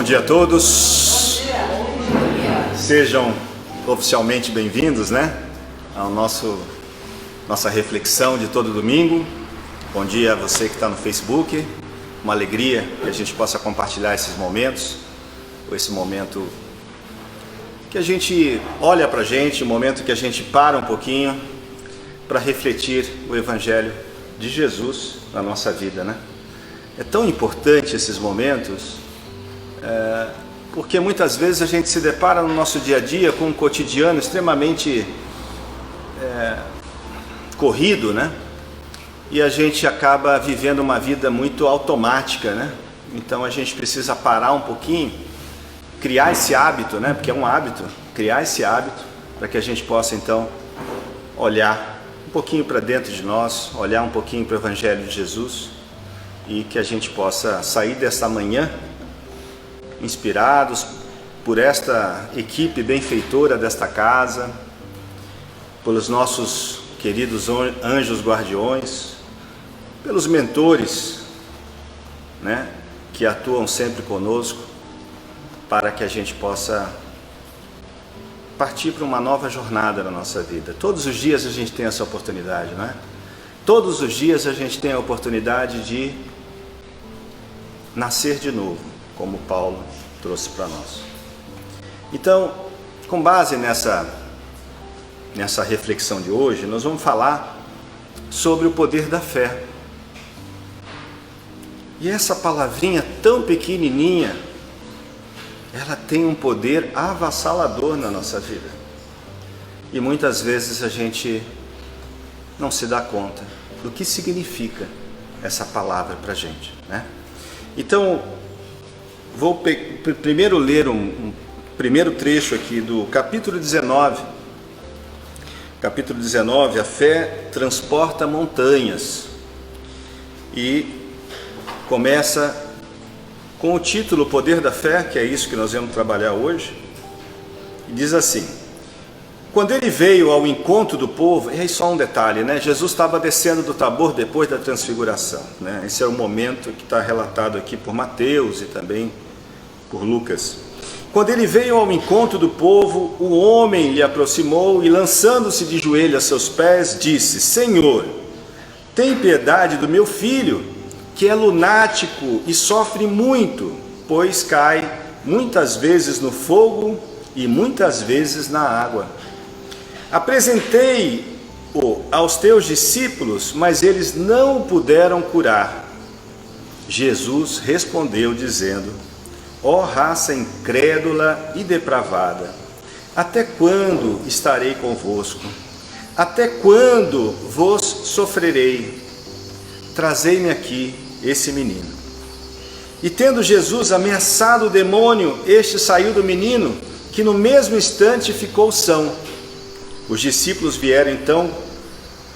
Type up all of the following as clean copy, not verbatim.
Bom dia a todos. Sejam oficialmente bem-vindos, ao nossa reflexão de todo domingo. Bom dia a você que está no Facebook. Uma alegria que a gente possa compartilhar esses momentos, esse momento que a gente olha para a gente, o momento que a gente para um pouquinho para refletir o Evangelho de Jesus na nossa vida, É tão importante esses momentos, porque muitas vezes a gente se depara no nosso dia a dia com um cotidiano extremamente corrido, E a gente acaba vivendo uma vida muito automática, Então a gente precisa parar um pouquinho, criar esse hábito, Porque é um hábito, criar esse hábito para que a gente possa então olhar um pouquinho para dentro de nós, olhar um pouquinho para o Evangelho de Jesus e que a gente possa sair desta manhã inspirados por esta equipe benfeitora desta casa, pelos nossos queridos anjos guardiões, pelos mentores, que atuam sempre conosco, para que a gente possa partir para uma nova jornada na nossa vida. Todos os dias a gente tem essa oportunidade, Todos os dias a gente tem a oportunidade de nascer de novo, como Paulo trouxe para nós. Então, com base nessa reflexão de hoje, nós vamos falar sobre o poder da fé. E essa palavrinha tão pequenininha, ela tem um poder avassalador na nossa vida. E muitas vezes a gente não se dá conta do que significa essa palavra para a gente, Então, vou primeiro ler um primeiro trecho aqui do capítulo 19. Capítulo 19, a fé transporta montanhas. E começa com o título O Poder da Fé, que é isso que nós vamos trabalhar hoje. E diz assim: quando ele veio ao encontro do povo, e aí só um detalhe, Jesus estava descendo do Tabor depois da transfiguração, Esse é o momento que está relatado aqui por Mateus e também por Lucas. Quando ele veio ao encontro do povo, o homem lhe aproximou e, lançando-se de joelho a seus pés, disse: Senhor, tem piedade do meu filho, que é lunático e sofre muito, pois cai muitas vezes no fogo e muitas vezes na água. Apresentei-o aos teus discípulos, mas eles não o puderam curar. Jesus respondeu dizendo: ó raça incrédula e depravada, até quando estarei convosco? Até quando vos sofrerei? Trazei-me aqui esse menino. E tendo Jesus ameaçado o demônio, este saiu do menino, que no mesmo instante ficou são. Os discípulos vieram então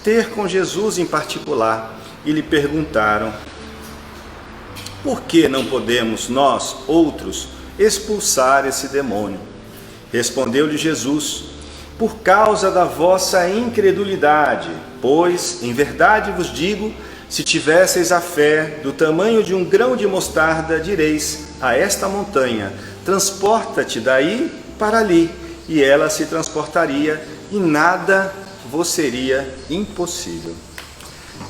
ter com Jesus em particular e lhe perguntaram: por que não podemos nós, outros, expulsar esse demônio? Respondeu-lhe Jesus: por causa da vossa incredulidade, pois, em verdade vos digo, se tivesseis a fé do tamanho de um grão de mostarda, direis a esta montanha: transporta-te daí para ali, e ela se transportaria, e nada vos seria impossível.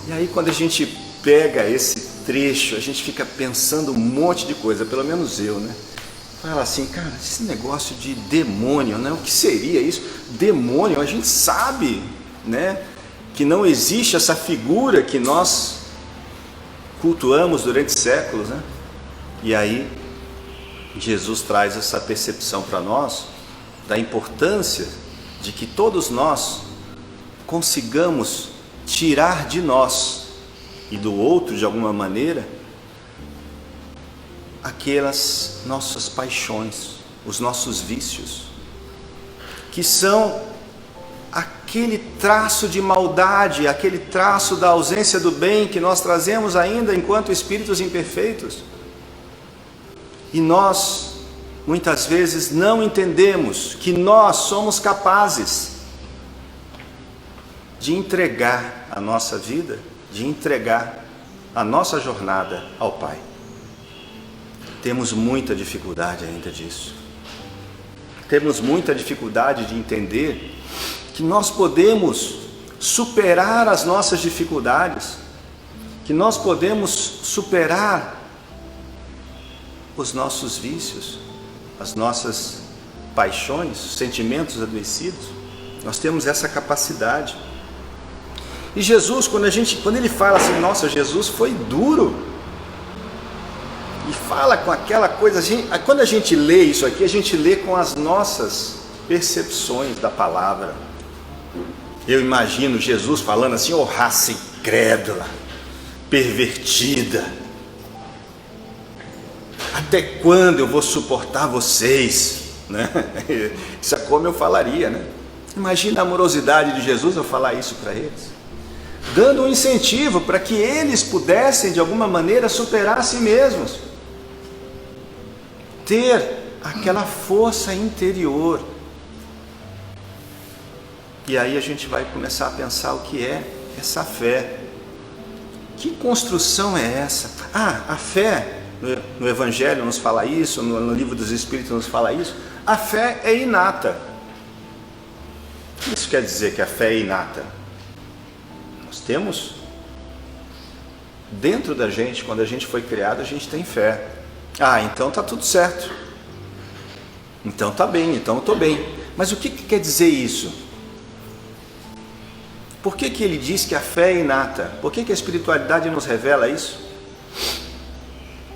E aí, quando a gente pega esse trecho, a gente fica pensando um monte de coisa, pelo menos eu, Fala assim, cara, esse negócio de demônio, O que seria isso? Demônio, a gente sabe, que não existe essa figura que nós cultuamos durante séculos, E aí, Jesus traz essa percepção para nós da importância de que todos nós consigamos tirar de nós e do outro, de alguma maneira, aquelas nossas paixões, os nossos vícios, que são aquele traço de maldade, aquele traço da ausência do bem que nós trazemos ainda enquanto espíritos imperfeitos. E nós, muitas vezes, não entendemos que nós somos capazes de entregar a nossa vida, de entregar a nossa jornada ao Pai. temos muita dificuldade ainda disso. Temos muita dificuldade de entender que nós podemos superar as nossas dificuldades, que nós podemos superar os nossos vícios, as nossas paixões, os sentimentos adoecidos. Nós temos essa capacidade. E Jesus, quando ele fala assim, nossa, Jesus foi duro, e fala com aquela coisa, quando a gente lê isso aqui, a gente lê com as nossas percepções da palavra. Eu imagino Jesus falando assim, ô raça incrédula, pervertida, até quando eu vou suportar vocês, né? Isso é como eu falaria, né? Imagina a amorosidade de Jesus, eu falar isso para eles, dando um incentivo para que eles pudessem de alguma maneira superar a si mesmos, ter aquela força interior. E aí a gente vai começar a pensar o que é essa fé. Que construção é essa? A fé, no Evangelho nos fala isso, no Livro dos Espíritos nos fala isso, a fé é inata. O que isso quer dizer que a fé é inata? Nós temos dentro da gente, quando a gente foi criado, a gente tem fé. Então está tudo certo, então está bem, então eu estou bem. Mas o que quer dizer isso? Por que ele diz que a fé é inata? Por que a espiritualidade nos revela isso?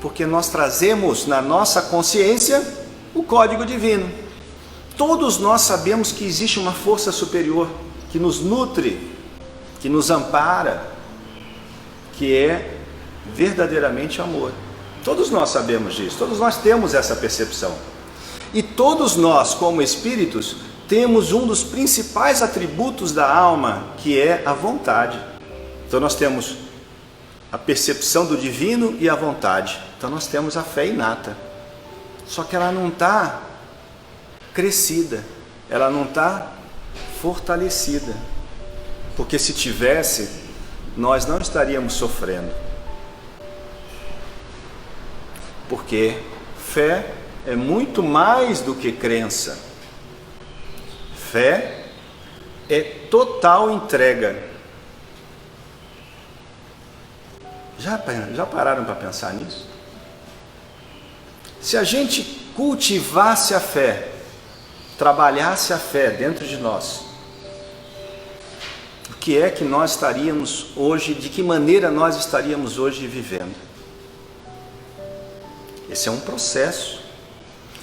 Porque nós trazemos na nossa consciência o código divino. Todos nós sabemos que existe uma força superior que nos nutre, que nos ampara, que é verdadeiramente amor. Todos nós sabemos disso, todos nós temos essa percepção. E todos nós, como espíritos, temos um dos principais atributos da alma, que é a vontade. Então nós temos a percepção do divino e a vontade. Então nós temos a fé inata. Só que ela não está crescida, ela não está fortalecida. Porque se tivesse, nós não estaríamos sofrendo. Porque fé é muito mais do que crença. Fé é total entrega. Já pararam para pensar nisso? Se a gente cultivasse a fé, trabalhasse a fé dentro de nós, o que é que nós estaríamos hoje, de que maneira nós estaríamos hoje vivendo? Esse é um processo,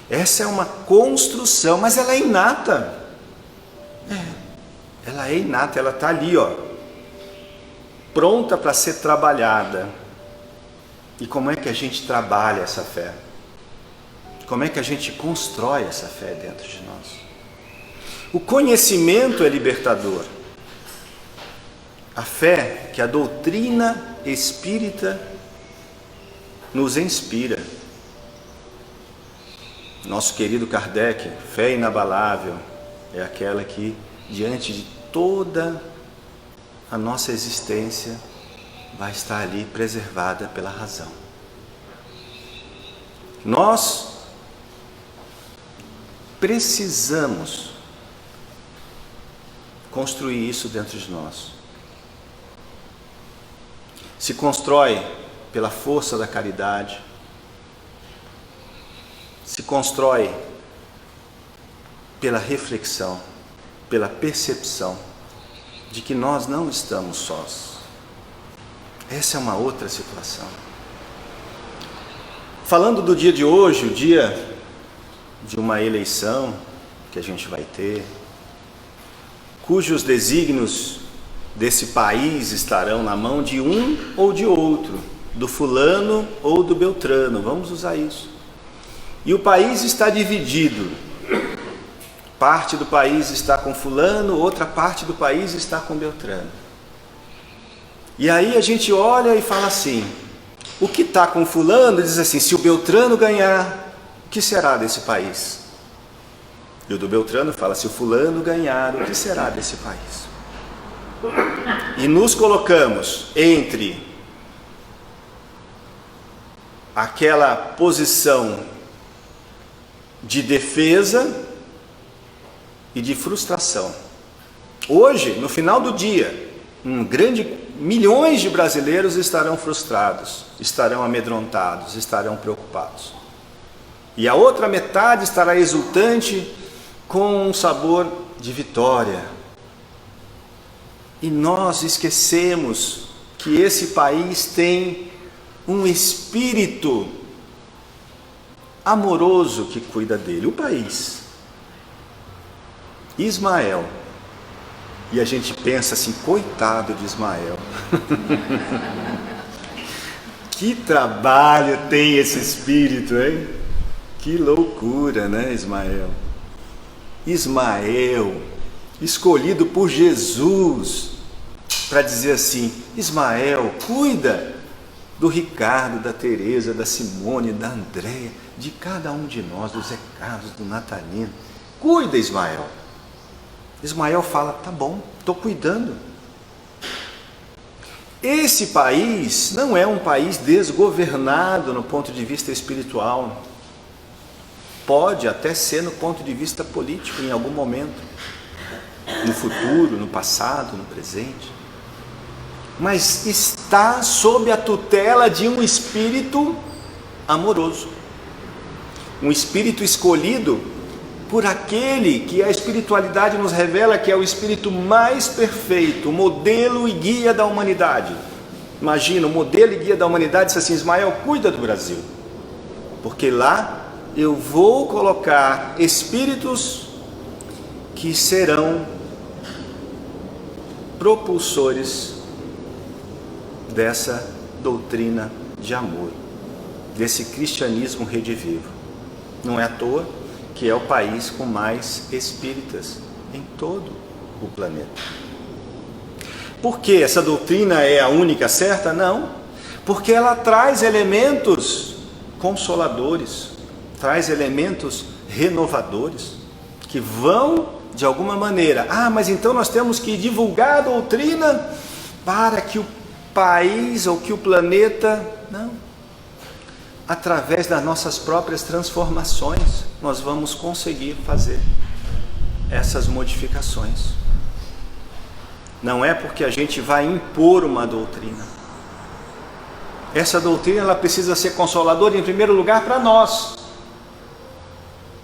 essa é uma construção, mas ela é inata. Ela é inata, ela está ali, pronta para ser trabalhada. E como é que a gente trabalha essa fé? Como é que a gente constrói essa fé dentro de nós? O conhecimento é libertador. A fé que a doutrina espírita nos inspira. Nosso querido Kardec, fé inabalável é aquela que, diante de toda a nossa existência, vai estar ali preservada pela razão. Nós precisamos construir isso dentro de nós. Se constrói pela força da caridade, se constrói pela reflexão, pela percepção de que nós não estamos sós. Essa é uma outra situação. Falando do dia de hoje, o dia de uma eleição que a gente vai ter, cujos desígnios desse país estarão na mão de um ou de outro, do fulano ou do beltrano, vamos usar isso. E o país está dividido, parte do país está com fulano, outra parte do país está com beltrano. E aí a gente olha e fala assim, o que está com fulano diz assim, se o beltrano ganhar, o que será desse país? E o do beltrano fala, se o fulano ganhar, o que será desse país? E nos colocamos entre aquela posição de defesa e de frustração. Hoje, no final do dia, milhões de brasileiros estarão frustrados, estarão amedrontados, estarão preocupados. E a outra metade estará exultante com um sabor de vitória. E nós esquecemos que esse país tem um espírito amoroso que cuida dele, o país. Ismael. E a gente pensa assim, coitado de Ismael. Que trabalho tem esse espírito, hein? Que loucura, né, Ismael? Ismael, escolhido por Jesus, para dizer assim: Ismael, cuida do Ricardo, da Tereza, da Simone, da Andréia, de cada um de nós, do Zé Carlos, do Natalino. Cuida, Ismael. Ismael fala: tá bom, estou cuidando. Esse país não é um país desgovernado no ponto de vista espiritual. Pode até ser no ponto de vista político em algum momento, no futuro, no passado, no presente. Mas está sob a tutela de um espírito amoroso. Um espírito escolhido por aquele que a espiritualidade nos revela que é o espírito mais perfeito, o modelo e guia da humanidade. Imagina, o modelo e guia da humanidade disse assim: Ismael, cuida do Brasil, porque lá eu vou colocar espíritos que serão propulsores dessa doutrina de amor, desse cristianismo redivivo. Não é à toa que é o país com mais espíritas em todo o planeta. Por que essa doutrina é a única certa? Não, porque ela traz elementos consoladores, traz elementos renovadores, que vão, de alguma maneira, mas então nós temos que divulgar a doutrina para que o país ou que o planeta... Não. Através das nossas próprias transformações, nós vamos conseguir fazer essas modificações. Não é porque a gente vai impor uma doutrina. Essa doutrina ela precisa ser consoladora, em primeiro lugar, para nós,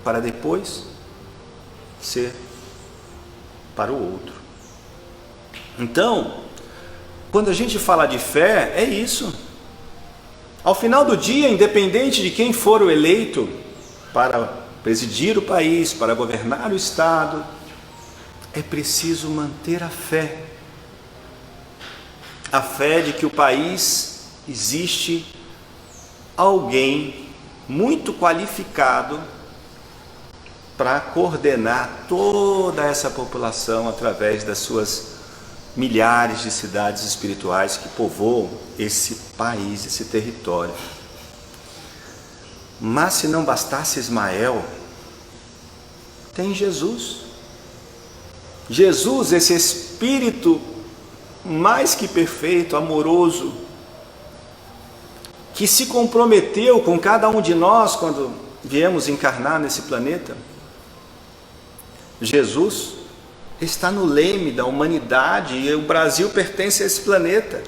para depois ser para o outro. Então, quando a gente fala de fé, é isso. Ao final do dia, independente de quem for o eleito para presidir o país, para governar o Estado, é preciso manter a fé. A fé de que o país existe alguém muito qualificado para coordenar toda essa população através das suas milhares de cidades espirituais que povoam esse país, esse território. Mas se não bastasse Ismael, tem Jesus. Jesus, esse espírito mais que perfeito, amoroso, que se comprometeu com cada um de nós quando viemos encarnar nesse planeta. Jesus está no leme da humanidade e o Brasil pertence a esse planeta.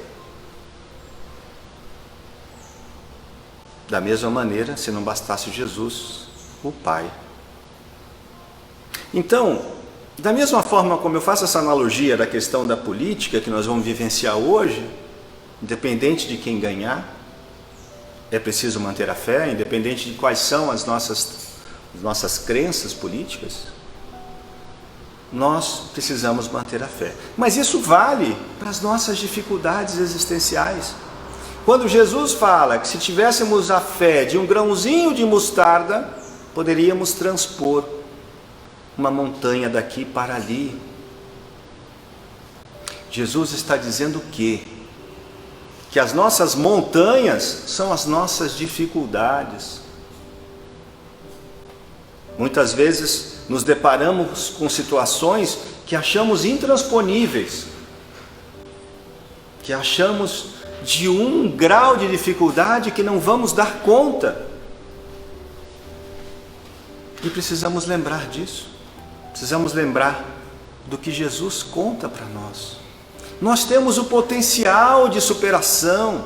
Da mesma maneira, se não bastasse Jesus, o Pai. Então, da mesma forma como eu faço essa analogia da questão da política que nós vamos vivenciar hoje, independente de quem ganhar, é preciso manter a fé, independente de quais são as nossas crenças políticas, nós precisamos manter a fé. Mas isso vale para as nossas dificuldades existenciais. Quando Jesus fala que se tivéssemos a fé de um grãozinho de mostarda, poderíamos transpor uma montanha daqui para ali. Jesus está dizendo o quê? Que as nossas montanhas são as nossas dificuldades. Muitas vezes nos deparamos com situações que achamos intransponíveis, que achamos de um grau de dificuldade que não vamos dar conta. E precisamos lembrar disso. Precisamos lembrar do que Jesus conta para nós. Nós temos o potencial de superação.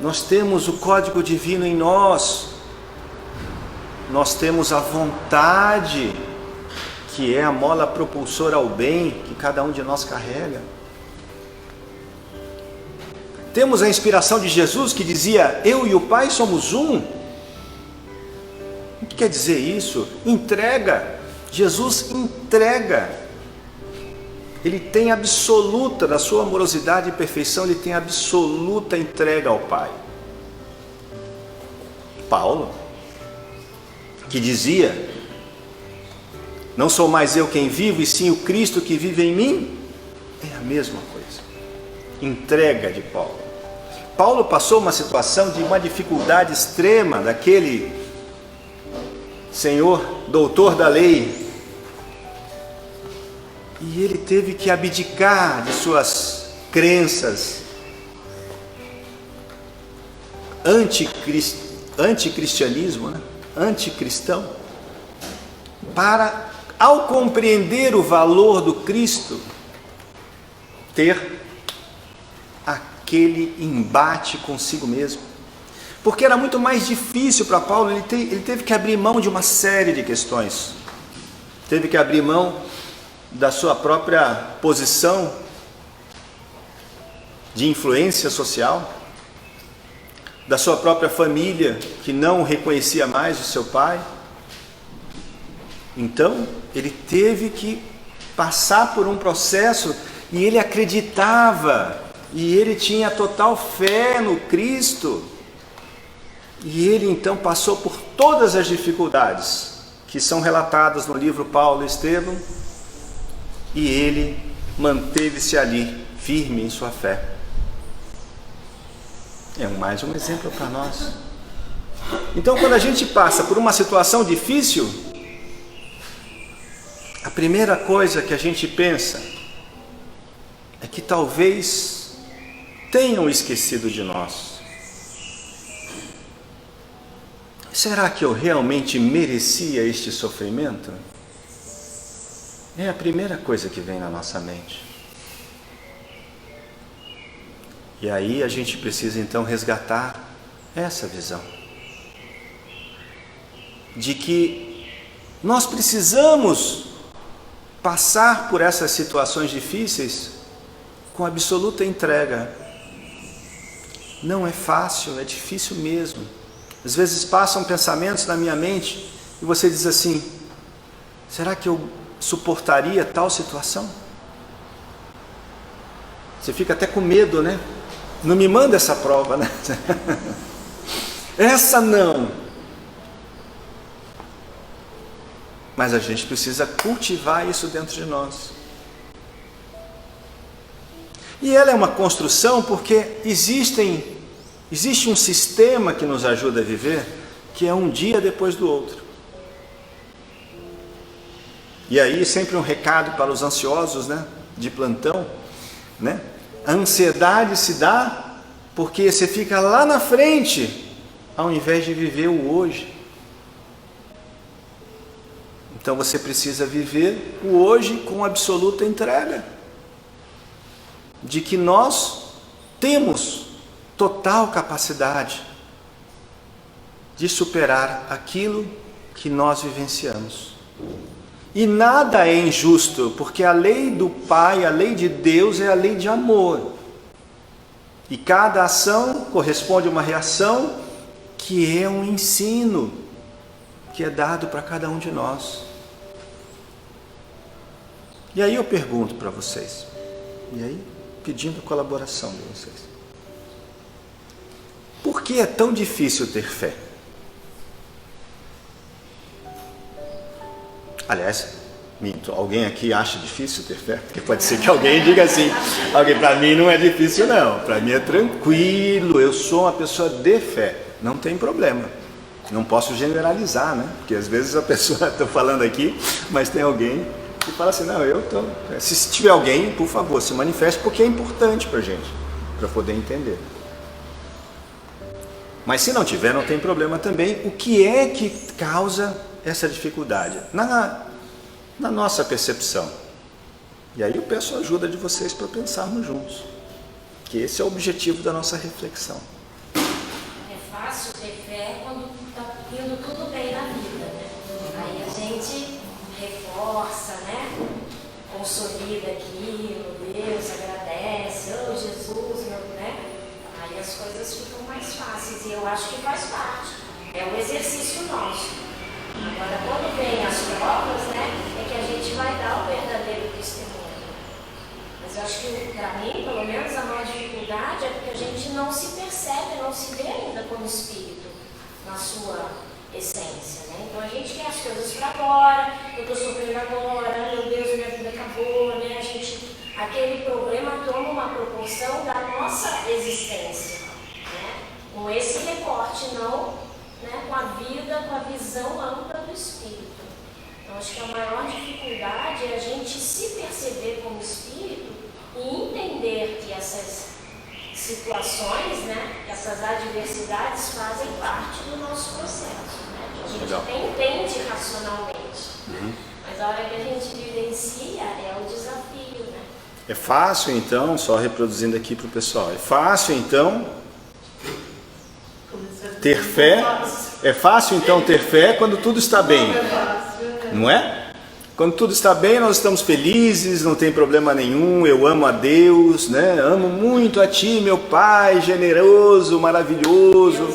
Nós temos o código divino em nós. Nós temos a vontade, que é a mola propulsora ao bem que cada um de nós carrega. Temos a inspiração de Jesus que dizia: eu e o Pai somos um. O que quer dizer isso? Entrega. Jesus entrega. Ele tem absoluta, da sua amorosidade e perfeição, ele tem absoluta entrega ao Pai. Paulo, que dizia: não sou mais eu quem vivo, e sim o Cristo que vive em mim, é a mesma coisa. Entrega de Paulo. Paulo passou uma situação de uma dificuldade extrema daquele senhor doutor da lei, e ele teve que abdicar de suas crenças anticristianismo, né? Anticristão, para, ao compreender o valor do Cristo, ter aquele embate consigo mesmo. Porque era muito mais difícil para Paulo, ele teve que abrir mão de uma série de questões. Teve que abrir mão da sua própria posição de influência social, da sua própria família, que não reconhecia mais o seu pai. Então, ele teve que passar por um processo, e ele acreditava, e ele tinha total fé no Cristo, e ele então passou por todas as dificuldades que são relatadas no livro Paulo e Estevão, e ele manteve-se ali, firme em sua fé. É mais um exemplo para nós. Então, quando a gente passa por uma situação difícil, a primeira coisa que a gente pensa é que talvez tenham esquecido de nós. Será que eu realmente merecia este sofrimento? É a primeira coisa que vem na nossa mente. E aí a gente precisa então resgatar essa visão de que nós precisamos passar por essas situações difíceis com absoluta entrega. Não é fácil, é difícil mesmo. Às vezes passam pensamentos na minha mente e você diz assim: será que eu suportaria tal situação? Você fica até com medo, né? Não me manda essa prova, né? Essa não. Mas a gente precisa cultivar isso dentro de nós. E ela é uma construção porque existe um sistema que nos ajuda a viver, que é um dia depois do outro. E aí sempre um recado para os ansiosos, né, de plantão, né? A ansiedade se dá porque você fica lá na frente, ao invés de viver o hoje. Então você precisa viver o hoje com absoluta entrega, de que nós temos total capacidade de superar aquilo que nós vivenciamos. E nada é injusto, porque a lei do Pai, a lei de Deus é a lei de amor. E cada ação corresponde a uma reação que é um ensino que é dado para cada um de nós. E aí eu pergunto para vocês, e aí pedindo a colaboração de vocês: por que é tão difícil ter fé? Aliás, minto, alguém aqui acha difícil ter fé? Porque pode ser que alguém diga assim: para mim não é difícil não, para mim é tranquilo, eu sou uma pessoa de fé. Não tem problema, não posso generalizar, né? Porque às vezes a pessoa, estou falando aqui, mas tem alguém que fala assim: não, eu estou... Se tiver alguém, por favor, se manifeste, porque é importante para a gente. para poder entender. Mas se não tiver, não tem problema também. O que é que causa essa dificuldade? Na nossa percepção. E aí eu peço a ajuda de vocês para pensarmos juntos. Que esse é o objetivo da nossa reflexão. É fácil ter fé quando está indo tudo bem na vida, né? Aí a gente reforça, né? Consolida aquilo, Deus agradece, oh Jesus, meu, né? Aí as coisas ficam mais fáceis e eu acho que faz parte. É um exercício nosso. Agora, quando vem as provas, né? É que a gente vai dar o verdadeiro testemunho. Mas eu acho que, para mim, pelo menos, a maior dificuldade é porque a gente não se percebe, não se vê ainda como espírito na sua essência, né? Então a gente quer as coisas para agora, eu estou sofrendo agora, meu Deus, minha vida acabou, né? Aquele problema toma uma proporção da nossa existência, né? Com esse recorte, não, né? Com a vida, com a visão ampla do espírito. Então acho que a maior dificuldade é a gente se perceber como espírito e entender que essas situações, né, essas adversidades fazem parte do nosso processo, né? A gente até entende racionalmente, mas a hora que a gente vivencia é o desafio, né? É fácil então, só reproduzindo aqui para o pessoal, é fácil então ter fé? É fácil então ter fé quando tudo está bem, não é? Quando tudo está bem, nós estamos felizes, não tem problema nenhum, eu amo a Deus, né? Amo muito a Ti, meu Pai, generoso, maravilhoso.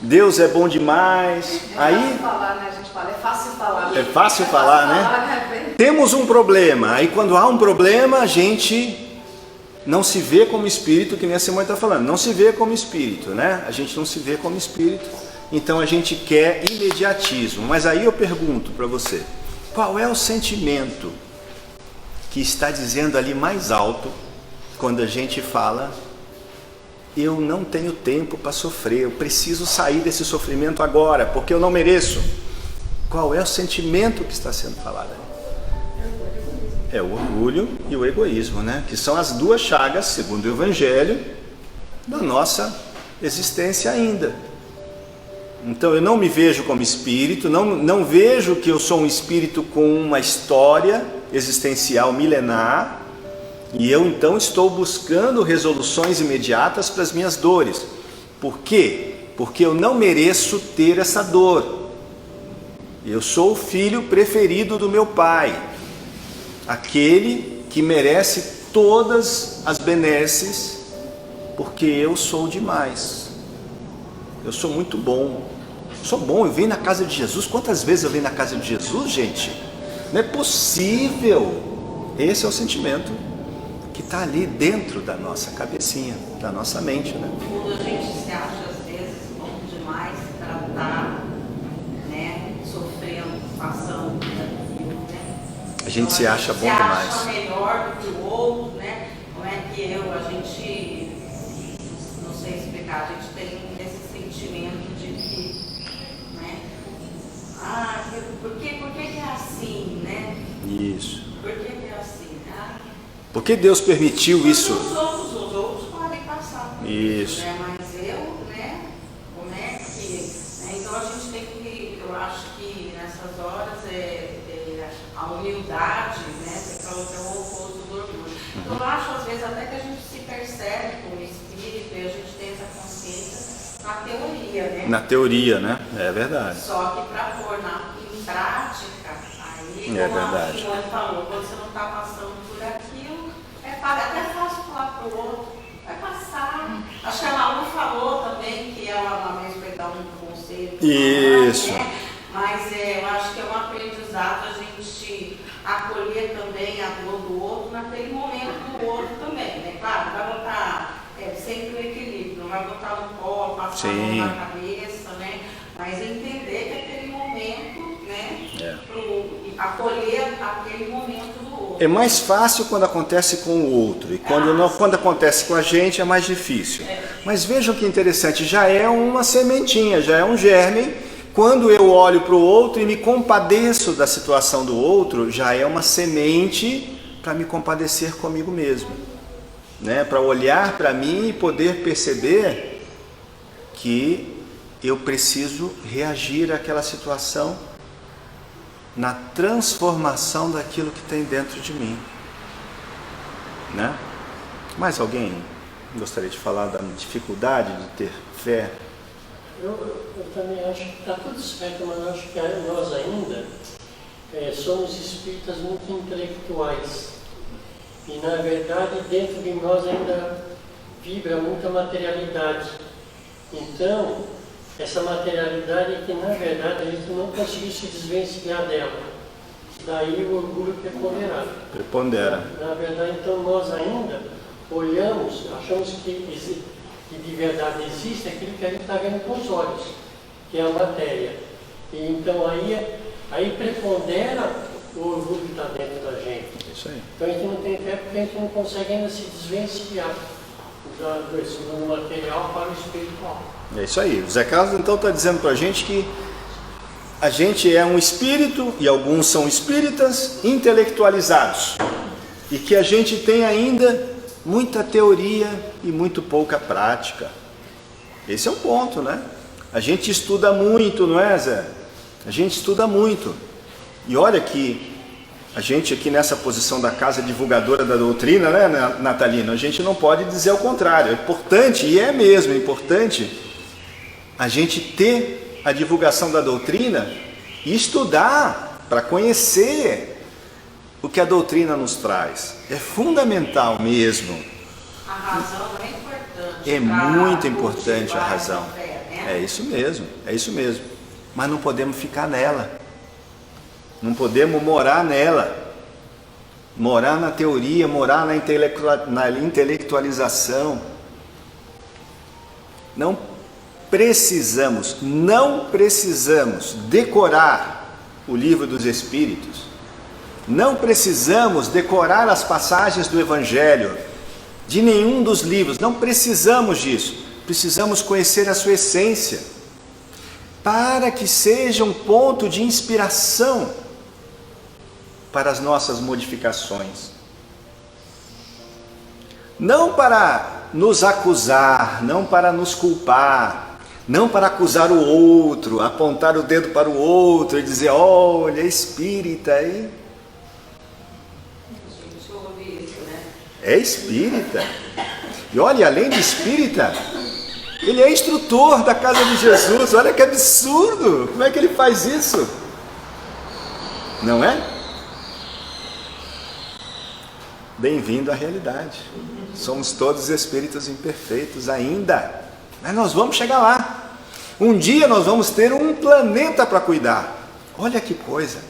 Deus é bom demais. Aí, falar, né? A gente fala, é fácil falar. É fácil falar, né? Temos um problema. Aí quando há um problema, a gente não se vê como espírito, que nem a Simone está falando. Não se vê como espírito, né? A gente não se vê como espírito. Então a gente quer imediatismo. Mas aí eu pergunto para você. Qual é o sentimento que está dizendo ali mais alto quando a gente fala: eu não tenho tempo para sofrer, eu preciso sair desse sofrimento agora, porque eu não mereço? Qual é o sentimento que está sendo falado ali? É o orgulho e o egoísmo, né? Que são as duas chagas, segundo o Evangelho, da nossa existência ainda. Então eu não me vejo como espírito, não vejo que eu sou um espírito com uma história existencial milenar, e eu então estou buscando resoluções imediatas para as minhas dores. Por quê? Porque eu não mereço ter essa dor. Eu sou o filho preferido do meu pai, aquele que merece todas as benesses, porque eu sou demais. Eu sou muito bom. Sou bom, eu venho na casa de Jesus. Quantas vezes eu venho na casa de Jesus, gente? Não é possível. Esse é o sentimento que está ali dentro da nossa cabecinha, da nossa mente, né? Quando a gente se acha às vezes bom demais para estar, né, sofrendo, passando daquilo, né? A gente se acha bom demais. Se acha melhor do que o outro, né? Como é que a gente, não sei explicar, a gente tem esse sentimento de que, né? Por que é assim, né? Isso. Por que é assim? Por que Deus permitiu isso? Os outros podem passar. Isso. Né? Mas eu, né? Como é que. Né? Então a gente tem que, eu acho que nessas horas a humildade, né? Que é o oposto do orgulho. Então eu acho às vezes até que a gente se percebe como espírito e a gente tem essa consciência na teoria, né? Na teoria, né? É verdade. Só que para pôr em prática, aí, É como verdade. a Simone falou, quando você não está passando por aquilo, até fácil falar para o outro, vai passar. Acho que a Malu falou também que ela uma vez foi dar um conselho. Isso. Né? Mas eu acho que é um aprendizado a gente acolher também a dor do outro naquele momento do outro também, né? Claro, vai botar sempre o equilíbrio, não vai botar no colo, passar a mão na cabeça, né? Mas entender que aquele momento, né? Acolher aquele momento do outro. É mais fácil quando acontece com o outro, e quando acontece com a gente é mais difícil. Mas vejam que interessante, já é uma sementinha, já é um germe. Quando eu olho para o outro e me compadeço da situação do outro, já é uma semente para me compadecer comigo mesmo. né? Para olhar para mim e poder perceber que eu preciso reagir àquela situação na transformação daquilo que tem dentro de mim, né? Mais alguém gostaria de falar da dificuldade de ter fé? Eu também acho que está tudo certo, mas eu acho que nós ainda somos espíritas muito intelectuais. E, na verdade, dentro de nós ainda vibra muita materialidade. Então, essa materialidade que, na verdade, a gente não conseguiu se desvencilhar dela. Daí o orgulho Prepondera. Na verdade, então, nós ainda olhamos, achamos que de verdade existe aquilo que a gente está vendo com os olhos, que é a matéria. E então aí prepondera o orgulho que está dentro da gente. Isso aí. Então a gente não tem fé porque a gente não consegue ainda se desvencilhar do material para o espiritual. É isso aí. O Zé Carlos então está dizendo para a gente que a gente é um espírito, e alguns são espíritas intelectualizados, e que a gente tem ainda muita teoria e muito pouca prática. Esse é um ponto, né? A gente estuda muito, não é, Zé? A gente estuda muito. E olha que a gente aqui nessa posição da casa divulgadora da doutrina, né, Natalino? A gente não pode dizer o contrário. É importante, e é mesmo importante, a gente ter a divulgação da doutrina e estudar para conhecer o que a doutrina nos traz. É fundamental mesmo. A razão é importante. É muito importante a razão. É isso mesmo, é isso mesmo. Mas não podemos ficar nela. Não podemos morar nela. Morar na teoria, morar na intelectualização. Não precisamos decorar o livro dos Espíritos. Não precisamos decorar as passagens do Evangelho, de nenhum dos livros, não precisamos disso. Precisamos conhecer a sua essência, para que seja um ponto de inspiração para as nossas modificações. Não para nos acusar, não para nos culpar, não para acusar o outro, apontar o dedo para o outro e dizer, olha, é espírita aí. É espírita. E olha, além de espírita, ele é instrutor da casa de Jesus. Olha que absurdo! Como é que ele faz isso? Não é? Bem-vindo à realidade. Somos todos espíritos imperfeitos ainda, mas nós vamos chegar lá. Um dia nós vamos ter um planeta para cuidar. Olha que coisa!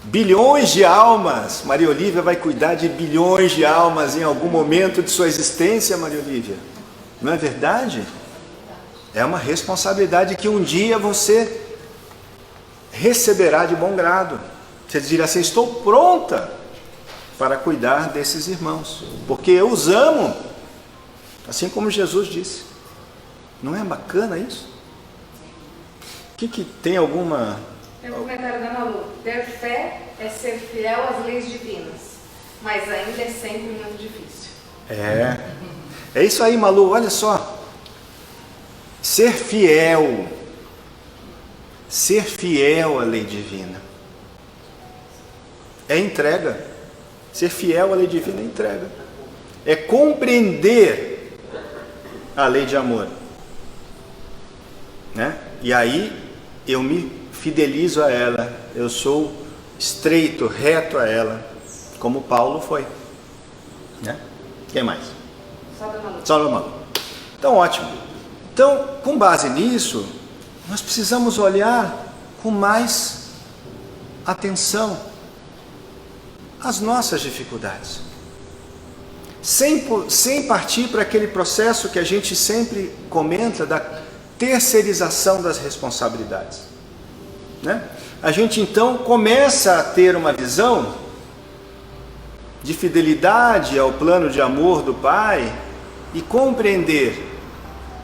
Bilhões de almas. Maria Olívia vai cuidar de bilhões de almas em algum momento de sua existência, Maria Olívia. Não é verdade? É uma responsabilidade que um dia você receberá de bom grado. Você dirá assim, estou pronta para cuidar desses irmãos, porque eu os amo, assim como Jesus disse. Não é bacana isso? Que tem alguma... Tem um comentário da Malu. Ter fé é ser fiel às leis divinas, mas ainda é sempre muito difícil. É isso aí, Malu, olha só. Ser fiel à lei divina é entrega. Ser fiel à lei divina é entrega. É compreender a lei de amor, né? E aí eu me fidelizo a ela, eu sou estreito, reto a ela, como Paulo foi, né? Quem mais? Só da Malu. Então, ótimo. Então, com base nisso, nós precisamos olhar com mais atenção as nossas dificuldades, sem partir para aquele processo que a gente sempre comenta da terceirização das responsabilidades, né? A gente então começa a ter uma visão de fidelidade ao plano de amor do Pai e compreender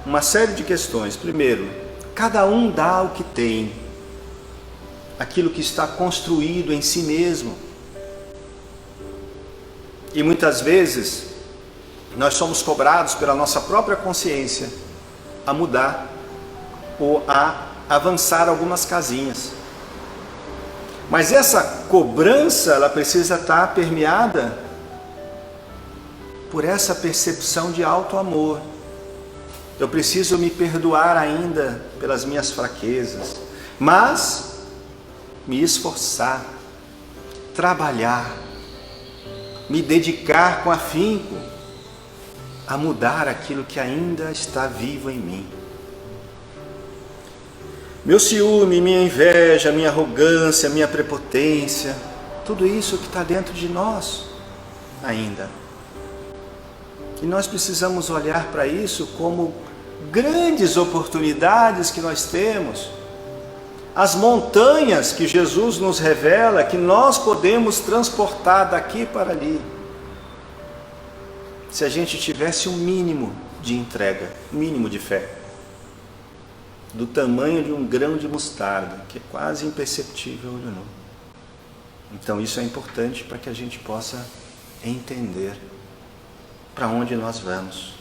uma série de questões. Primeiro, cada um dá o que tem, aquilo que está construído em si mesmo. E muitas vezes nós somos cobrados pela nossa própria consciência a mudar ou a avançar algumas casinhas. Mas essa cobrança, ela precisa estar permeada por essa percepção de alto amor. Eu preciso me perdoar ainda pelas minhas fraquezas, mas me esforçar, trabalhar, me dedicar com afinco a mudar aquilo que ainda está vivo em mim. Meu ciúme, minha inveja, minha arrogância, minha prepotência, tudo isso que está dentro de nós ainda. E nós precisamos olhar para isso como grandes oportunidades que nós temos, as montanhas que Jesus nos revela, que nós podemos transportar daqui para ali, se a gente tivesse um mínimo de entrega, um mínimo de fé, do tamanho de um grão de mostarda, que é quase imperceptível ao olho nu. Então isso é importante para que a gente possa entender para onde nós vamos.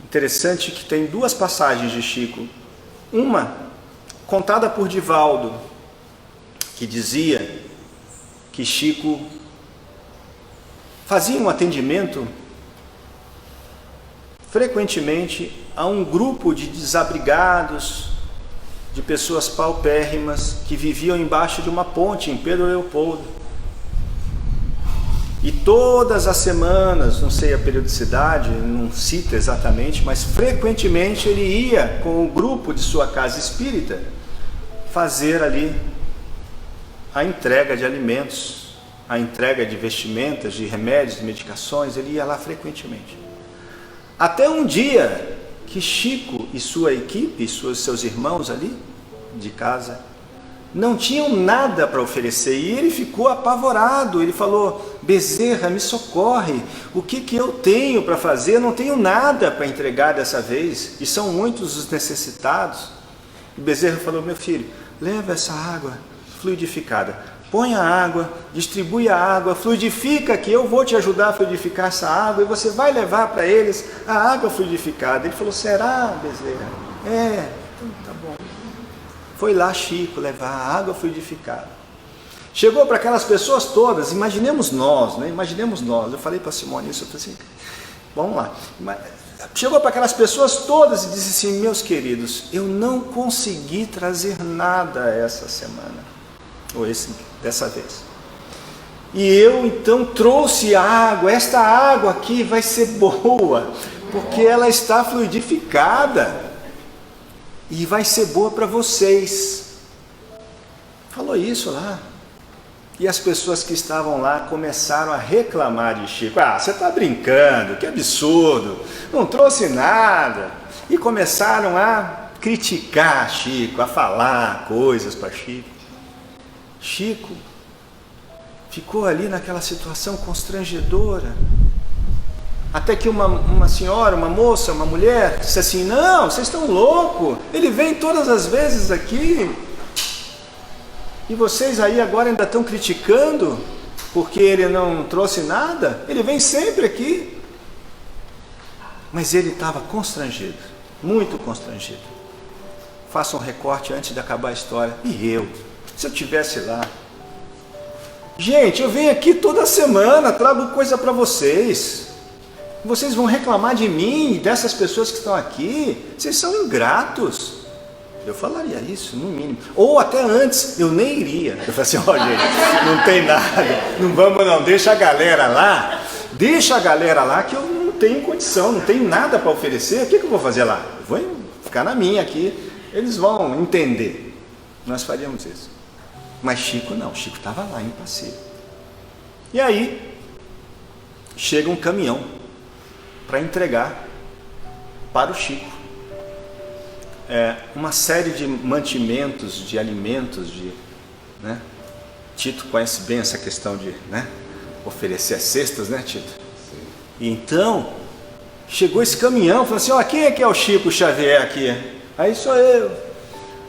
Interessante que tem duas passagens de Chico. Uma, contada por Divaldo, que dizia que Chico fazia um atendimento frequentemente a um grupo de desabrigados, de pessoas paupérrimas que viviam embaixo de uma ponte em Pedro Leopoldo. E todas as semanas, não sei a periodicidade, não cito exatamente, mas frequentemente ele ia com o grupo de sua casa espírita fazer ali a entrega de alimentos, a entrega de vestimentas, de remédios, de medicações. Ele ia lá frequentemente. Até um dia que Chico e sua equipe, seus irmãos ali de casa, não tinham nada para oferecer, e ele ficou apavorado. Ele falou: Bezerra, me socorre, o que eu tenho para fazer? Eu não tenho nada para entregar dessa vez, e são muitos os necessitados. E Bezerra falou: meu filho, leva essa água fluidificada, põe a água, distribui a água, fluidifica, que eu vou te ajudar a fluidificar essa água, e você vai levar para eles a água fluidificada. Ele falou: será, Bezerra? Então tá bom. Foi lá Chico levar a água fluidificada. Chegou para aquelas pessoas todas, imaginemos nós, né? Imaginemos nós. Eu falei para a Simone isso, eu falei assim, vamos lá. Chegou para aquelas pessoas todas e disse assim: meus queridos, eu não consegui trazer nada essa semana, ou dessa vez. E eu então trouxe água. Esta água aqui vai ser boa, porque ela está fluidificada. E vai ser boa para vocês. Falou isso lá. E as pessoas que estavam lá começaram a reclamar de Chico. Você está brincando, que absurdo, não trouxe nada. E começaram a criticar Chico, a falar coisas para Chico. Chico ficou ali naquela situação constrangedora. Até que uma senhora, uma moça, uma mulher disse assim: não, vocês estão loucos, ele vem todas as vezes aqui, e vocês aí agora ainda estão criticando porque ele não trouxe nada? Ele vem sempre aqui. Mas ele estava constrangido, muito constrangido. Faça um recorte antes de acabar a história. E eu, se eu estivesse lá? Gente, eu venho aqui toda semana, trago coisa para vocês. Vocês vão reclamar de mim e dessas pessoas que estão aqui? Vocês são ingratos. Eu falaria isso, no mínimo. Ou até antes, eu nem iria. Eu falei assim: gente, não tem nada, não vamos não, deixa a galera lá que eu não tenho condição, não tenho nada para oferecer. O que eu vou fazer lá? Eu vou ficar na minha aqui, eles vão entender. Nós faríamos isso. Mas Chico não, Chico estava lá, impassível. E aí, chega um caminhão para entregar para o Chico uma série de mantimentos, de alimentos, né? Tito conhece bem essa questão de, né, oferecer as cestas, né, Tito? Sim. E então chegou esse caminhão, falou assim: quem é que é o Chico Xavier aqui? Aí sou eu.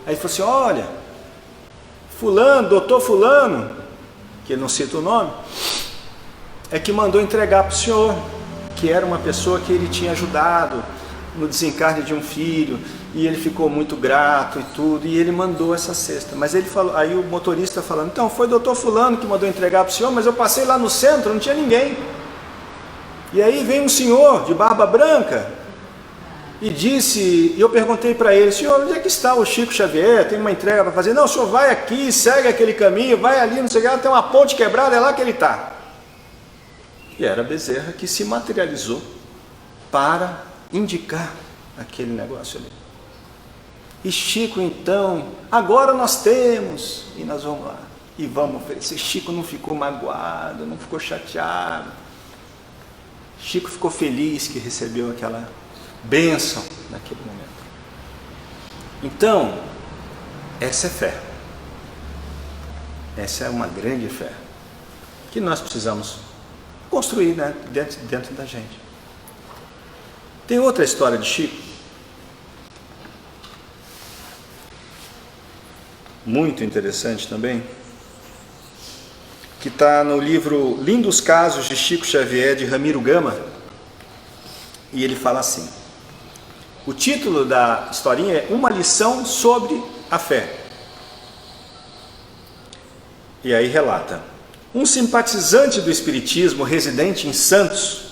Aí falou assim: olha, fulano, doutor fulano, que ele não cita o nome, é que mandou entregar para o senhor. que era uma pessoa que ele tinha ajudado no desencarne de um filho, e ele ficou muito grato e tudo, e ele mandou essa cesta. Mas ele falou, aí o motorista falando, então foi o doutor fulano que mandou entregar para o senhor, mas eu passei lá no centro, não tinha ninguém. E aí vem um senhor de barba branca e disse, e eu perguntei para ele, senhor, onde é que está o Chico Xavier? Tem uma entrega para fazer? Não, o senhor vai aqui, segue aquele caminho, vai ali, não sei o que, tem uma ponte quebrada, é lá que ele está. E era Bezerra que se materializou para indicar aquele negócio ali. E Chico, então, agora nós temos, e nós vamos lá, e vamos oferecer. Chico não ficou magoado, não ficou chateado. Chico ficou feliz que recebeu aquela bênção naquele momento. Então, essa é fé. Essa é uma grande fé que nós precisamos construir, né, dentro da gente. Tem outra história de Chico, muito interessante também, que está no livro Lindos Casos de Chico Xavier, de Ramiro Gama, e ele fala assim, o título da historinha é Uma Lição sobre a Fé. E aí relata, um simpatizante do Espiritismo residente em Santos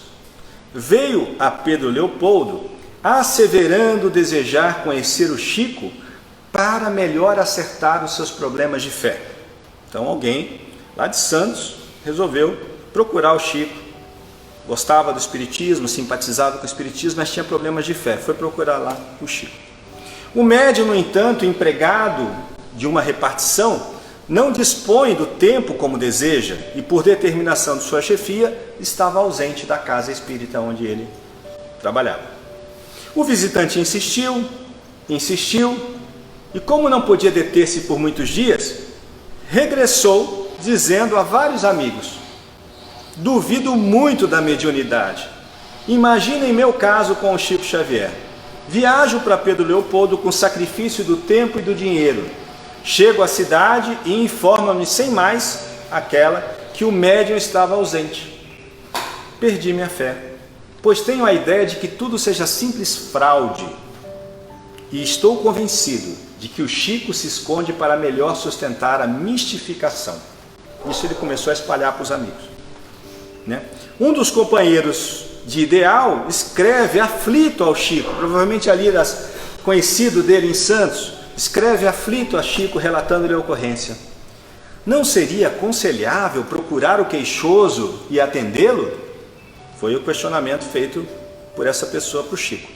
veio a Pedro Leopoldo asseverando desejar conhecer o Chico para melhor acertar os seus problemas de fé. Então alguém lá de Santos resolveu procurar o Chico, gostava do Espiritismo, simpatizava com o Espiritismo, mas tinha problemas de fé, foi procurar lá o Chico. O médium, no entanto, empregado de uma repartição, não dispõe do tempo como deseja e, por determinação de sua chefia, estava ausente da casa espírita onde ele trabalhava. O visitante insistiu, e como não podia deter-se por muitos dias, regressou dizendo a vários amigos, duvido muito da mediunidade. Imaginem meu caso com o Chico Xavier. Viajo para Pedro Leopoldo com sacrifício do tempo e do dinheiro. Chego à cidade e informa-me sem mais aquela que o médium estava ausente. Perdi minha fé, pois tenho a ideia de que tudo seja simples fraude. E estou convencido de que o Chico se esconde para melhor sustentar a mistificação. Isso ele começou a espalhar para os amigos, né? Um dos companheiros de ideal escreve aflito ao Chico, provavelmente ali conhecido dele em Santos, escreve aflito a Chico relatando-lhe a ocorrência. Não seria aconselhável procurar o queixoso e atendê-lo? Foi o questionamento feito por essa pessoa para o Chico.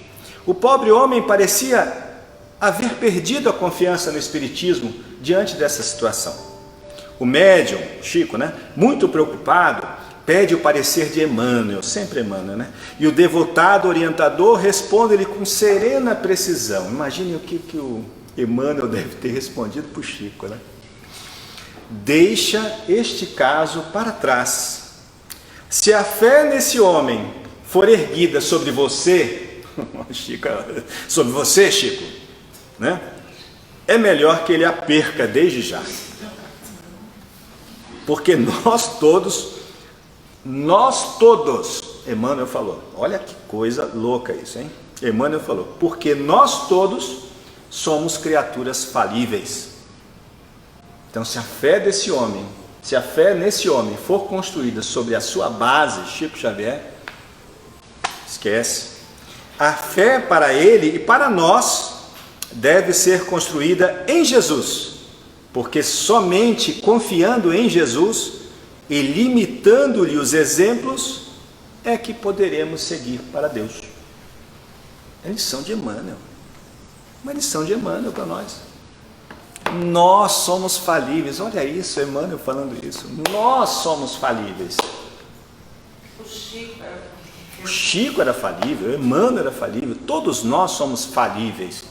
O pobre homem parecia haver perdido a confiança no Espiritismo diante dessa situação. O médium, Chico, né, muito preocupado, pede o parecer de Emmanuel, sempre Emmanuel, né? E o devotado orientador responde-lhe com serena precisão. Imagine o que o Emmanuel deve ter respondido para o Chico, né? Deixa este caso para trás. Se a fé nesse homem for erguida sobre você, Chico, né? É melhor que ele a perca desde já. Porque nós todos, Emmanuel falou, olha que coisa louca isso, hein? Emmanuel falou, porque nós todos somos criaturas falíveis. Então, se a fé desse homem, se a fé nesse homem for construída sobre a sua base, Chico Xavier, esquece. A fé para ele e para nós deve ser construída em Jesus, porque somente confiando em Jesus e limitando-lhe os exemplos é que poderemos seguir para Deus. É lição de Emmanuel. Uma lição de Emmanuel para nós. Nós somos falíveis. Olha isso, Emmanuel falando isso. Nós somos falíveis. O Chico era falível, Emmanuel era falível. Todos nós somos falíveis.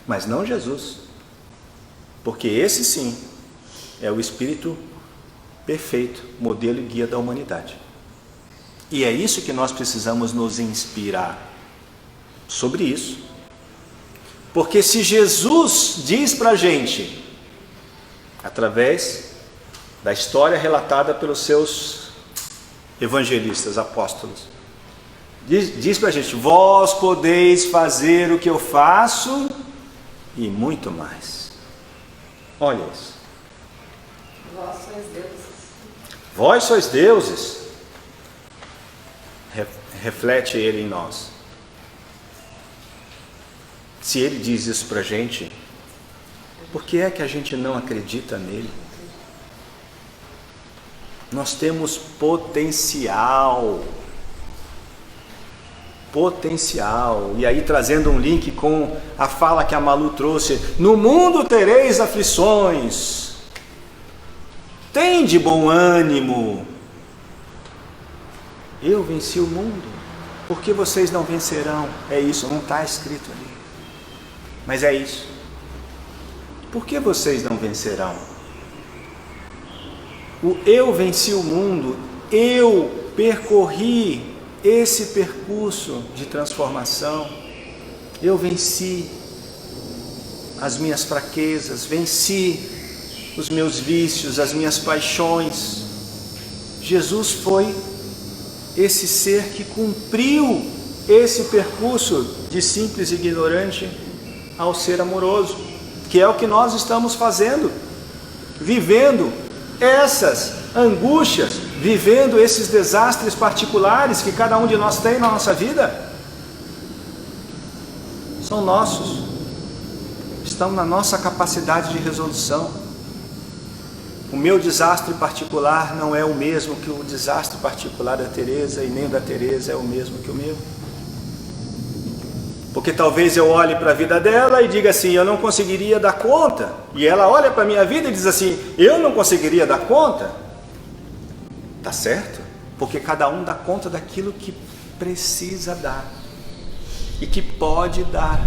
Mas não Jesus. Porque esse sim é o Espírito perfeito, modelo e guia da humanidade. E é isso que nós precisamos nos inspirar. Sobre isso. Porque se Jesus diz para a gente, através da história relatada pelos seus evangelistas, apóstolos, Diz para a gente: vós podeis fazer o que eu faço e muito mais. Olha isso. Vós sois deuses. Vós sois deuses. Reflete ele em nós. Se ele diz isso para a gente, por que é que a gente não acredita nele? Nós temos potencial. Potencial. E aí, trazendo um link com a fala que a Malu trouxe: no mundo tereis aflições, tende bom ânimo, eu venci o mundo, por que vocês não vencerão? É isso, não está escrito ali, mas é isso. Por que vocês não vencerão? Eu venci o mundo, eu percorri esse percurso de transformação, eu venci as minhas fraquezas, venci os meus vícios, as minhas paixões. Jesus foi esse ser que cumpriu esse percurso de simples e ignorante ao ser amoroso, que é o que nós estamos fazendo, vivendo essas angústias, vivendo esses desastres particulares que cada um de nós tem na nossa vida. São nossos, estão na nossa capacidade de resolução. O meu desastre particular não é o mesmo que o desastre particular da Teresa, e nem o da Teresa é o mesmo que o meu. Porque talvez eu olhe para a vida dela e diga assim: eu não conseguiria dar conta. E ela olha para a minha vida e diz assim: eu não conseguiria dar conta. Tá certo? Porque cada um dá conta daquilo que precisa dar e que pode dar.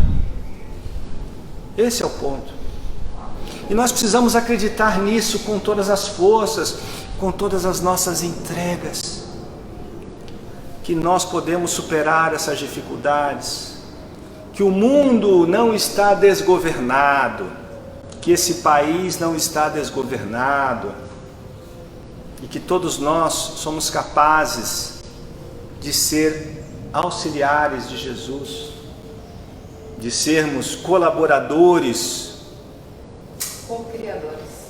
Esse é o ponto. E nós precisamos acreditar nisso com todas as forças, com todas as nossas entregas, que nós podemos superar essas dificuldades, que o mundo não está desgovernado, que esse país não está desgovernado, e que todos nós somos capazes de ser auxiliares de Jesus, de sermos colaboradores,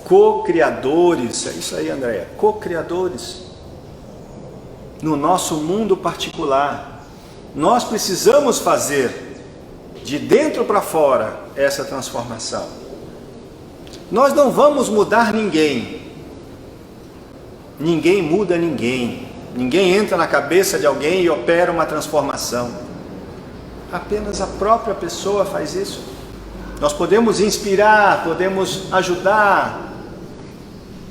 co-criadores, é isso aí, Andréia, co-criadores no nosso mundo particular. Nós precisamos fazer de dentro para fora essa transformação. Nós não vamos mudar ninguém. Ninguém muda ninguém. Ninguém entra na cabeça de alguém e opera uma transformação. Apenas a própria pessoa faz isso. Nós podemos inspirar, podemos ajudar,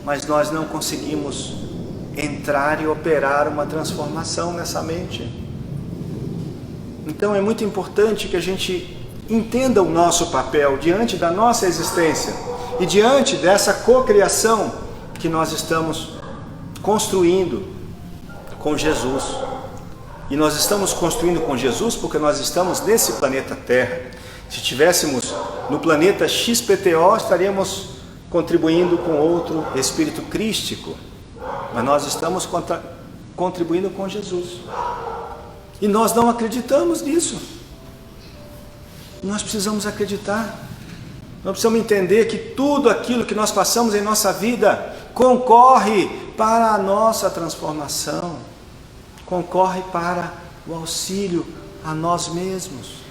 mas nós não conseguimos entrar e operar uma transformação nessa mente. Então é muito importante que a gente entenda o nosso papel diante da nossa existência e diante dessa cocriação que nós estamos construindo com Jesus. E nós estamos construindo com Jesus porque nós estamos nesse planeta Terra. Se estivéssemos no planeta XPTO, estaríamos contribuindo com outro espírito crístico, mas nós estamos contribuindo com Jesus. E nós não acreditamos nisso. Nós precisamos acreditar. Nós precisamos entender que tudo aquilo que nós passamos em nossa vida concorre para a nossa transformação, concorre para o auxílio a nós mesmos.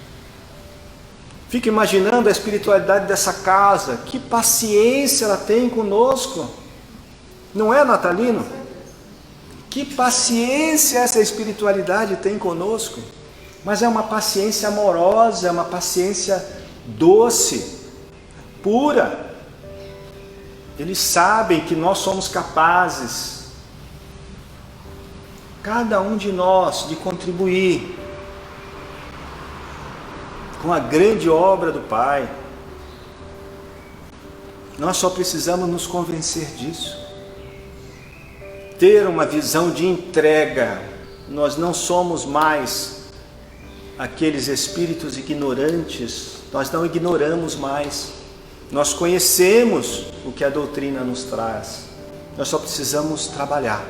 Fica imaginando a espiritualidade dessa casa, que paciência ela tem conosco. Não é, Natalino? Que paciência essa espiritualidade tem conosco. Mas é uma paciência amorosa, é uma paciência doce, pura. Eles sabem que nós somos capazes, cada um de nós, de contribuir com a grande obra do Pai. Nós só precisamos nos convencer disso. Ter uma visão de entrega. Nós não somos mais aqueles espíritos ignorantes. Nós não ignoramos mais. Nós conhecemos o que a doutrina nos traz. Nós só precisamos trabalhar.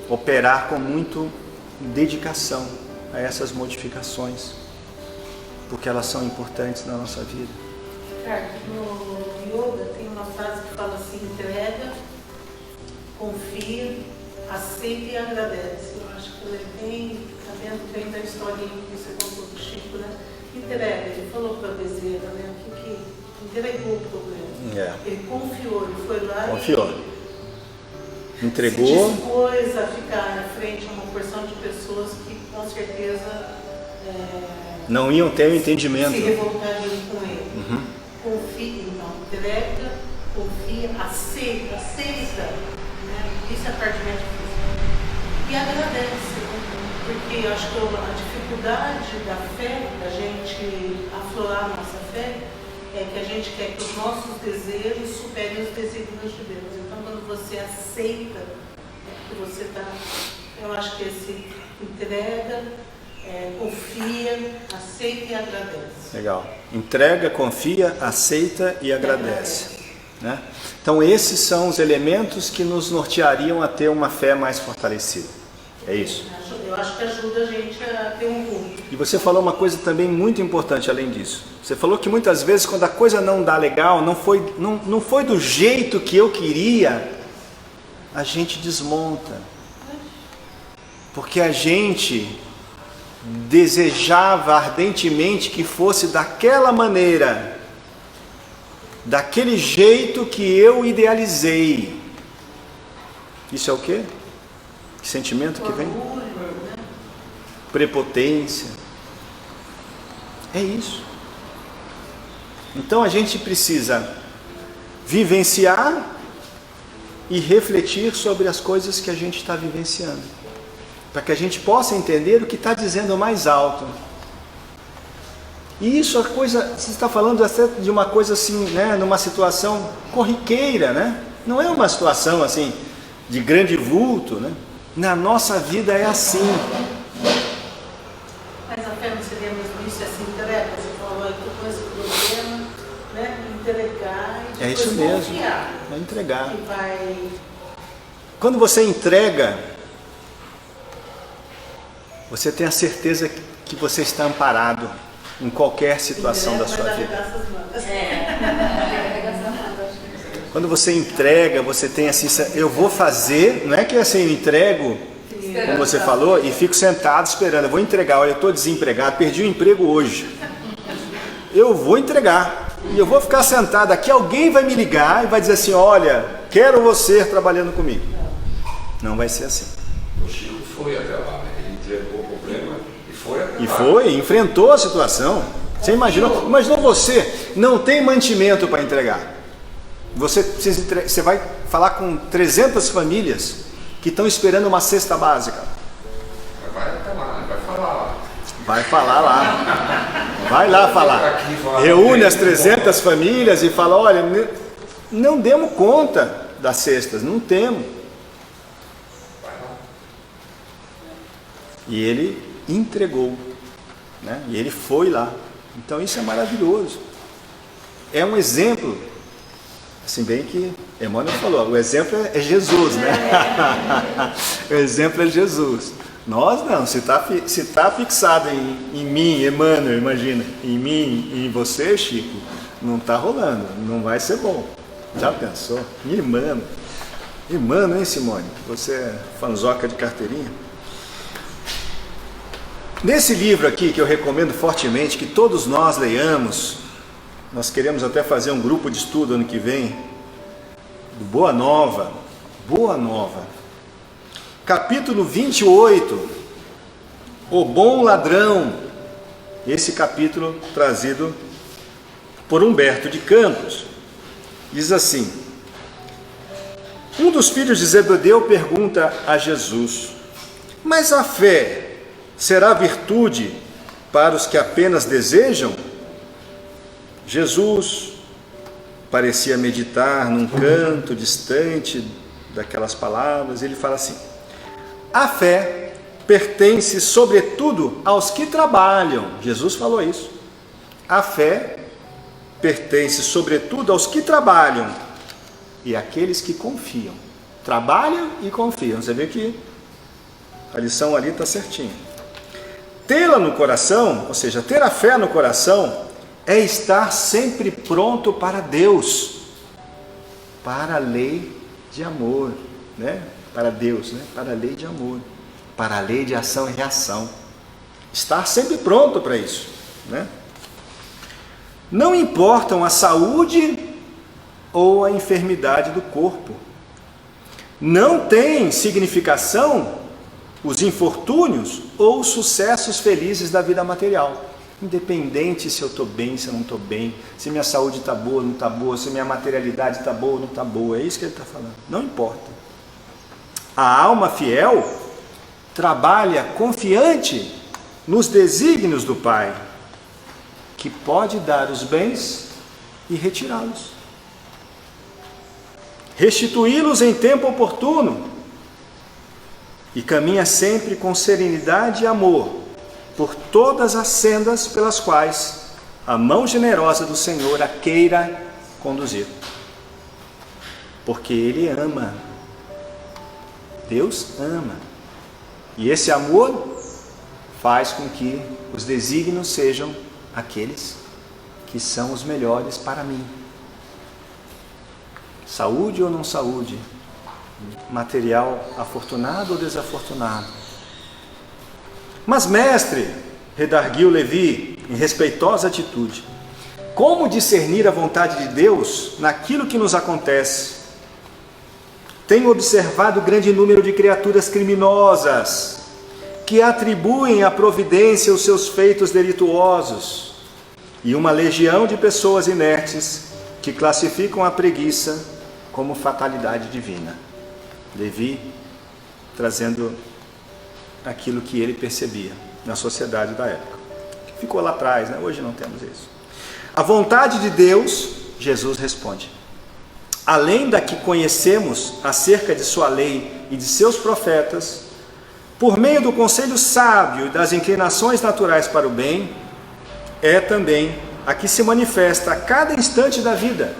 Operar com muito dedicação a essas modificações, porque elas são importantes na nossa vida. Ricardo, no yoga tem uma frase que fala assim: entrega, confia, aceita e agradece. Eu acho que ele está dentro bem da historinha que você contou do Chico, né? Entrega, ele falou para a Bezerra, né? Que entregou o problema. Ele confiou, ele foi lá e entregou, se dispôs a ficar na frente a uma porção de pessoas que com certeza não iam ter o entendimento. Se revoltariam com ele. Confia, então, entrega, confia, aceita, né? Isso é a parte mais difícil. E agradece, né? Porque eu acho que a dificuldade da fé, da gente aflorar a nossa fé, é que a gente quer que os nossos desejos superem os desígnios de Deus. Então, quando você aceita que você está, eu acho que esse entrega, confia, aceita e agradece. Legal. Entrega, confia, aceita e agradece. Né? Então, esses são os elementos que nos norteariam a ter uma fé mais fortalecida. É isso. Eu acho que ajuda a gente a ter um rumo. E você falou uma coisa também muito importante além disso. Você falou que muitas vezes quando a coisa não dá legal, não foi do jeito que eu queria, a gente desmonta. Porque a gente desejava ardentemente que fosse daquela maneira, daquele jeito que eu idealizei. Isso é o quê? Que sentimento que vem? Prepotência. É isso. Então a gente precisa vivenciar e refletir sobre as coisas que a gente está vivenciando, para que a gente possa entender o que está dizendo mais alto. E isso, você está falando até de uma coisa assim, né, numa situação corriqueira, né? Não é uma situação assim de grande vulto, né? Na nossa vida é assim. Mas a fé não seria mesmo isso, assim, entrega? Você falou, eu estou com esse problema, né? Entregar e é isso mesmo. Confiar. É entregar. E vai... Quando você entrega, você tem a certeza que você está amparado em qualquer situação da sua vida. Quando você entrega, você tem assim, eu vou fazer, não é que assim, eu entrego, como você falou, e fico sentado esperando, eu vou entregar, olha, eu estou desempregado, perdi o emprego hoje, eu vou entregar, e eu vou ficar sentado aqui, alguém vai me ligar e vai dizer assim, olha, quero você trabalhando comigo. Não vai ser assim. O Chico foi até lá, né? Ele entregou o problema e foi até lá. E foi, enfrentou a situação. Você imaginou você não tem mantimento para entregar. Você vai falar com 300 famílias que estão esperando uma cesta básica. Vai até lá, vai falar lá. Vai falar lá. Vai lá falar. Reúne as 300 famílias e fala, olha, não demos conta das cestas, não temos. E ele entregou, né? E ele foi lá. Então isso é maravilhoso. É um exemplo. Assim bem que Emmanuel falou, o exemplo é Jesus, né? O exemplo é Jesus. Nós não, se está fixado em mim, Emmanuel, imagina, em mim e em você, Chico, não está rolando, não vai ser bom. Já pensou? Emmanuel, hein, Simone? Você é fanzoca de carteirinha? Nesse livro aqui, que eu recomendo fortemente que todos nós leiamos, nós queremos até fazer um grupo de estudo ano que vem, do Boa Nova, capítulo 28, O Bom Ladrão, esse capítulo trazido por Humberto de Campos, diz assim, um dos filhos de Zebedeu pergunta a Jesus, mas a fé será virtude para os que apenas desejam? Jesus parecia meditar num canto distante daquelas palavras. Ele fala assim, a fé pertence sobretudo aos que trabalham. Jesus falou isso. A fé pertence sobretudo aos que trabalham e àqueles que confiam. Trabalham e confiam. Você vê que A lição ali está certinha. Tê-la no coração, ou seja, ter a fé no coração, é estar sempre pronto para Deus, para a lei de amor, né? Para Deus, né? Para a lei de amor, para a lei de ação e reação. Estar sempre pronto para isso, né? Não importam a saúde ou a enfermidade do corpo. Não tem significação os infortúnios ou os sucessos felizes da vida material. Independente se eu estou bem, se eu não estou bem, se minha saúde está boa ou não está boa, se minha materialidade está boa ou não está boa. É isso que ele está falando. Não importa. A alma fiel trabalha confiante nos desígnios do Pai, que pode dar os bens e retirá-los, restituí-los em tempo oportuno, e caminha sempre com serenidade e amor por todas as sendas pelas quais a mão generosa do Senhor a queira conduzir. Porque Ele ama. Deus ama. E esse amor faz com que os desígnios sejam aqueles que são os melhores para mim. Saúde ou não saúde, material afortunado ou desafortunado. Mas, mestre, redarguiu Levi em respeitosa atitude, como discernir a vontade de Deus naquilo que nos acontece? Tenho observado grande número de criaturas criminosas que atribuem à providência os seus feitos delituosos, e uma legião de pessoas inertes que classificam a preguiça como fatalidade divina. Levi trazendo aquilo que ele percebia na sociedade da época, que ficou lá atrás, né? Hoje não temos isso. A vontade de Deus, Jesus responde, além da que conhecemos acerca de sua lei e de seus profetas, por meio do conselho sábio e das inclinações naturais para o bem, é também a que se manifesta a cada instante da vida,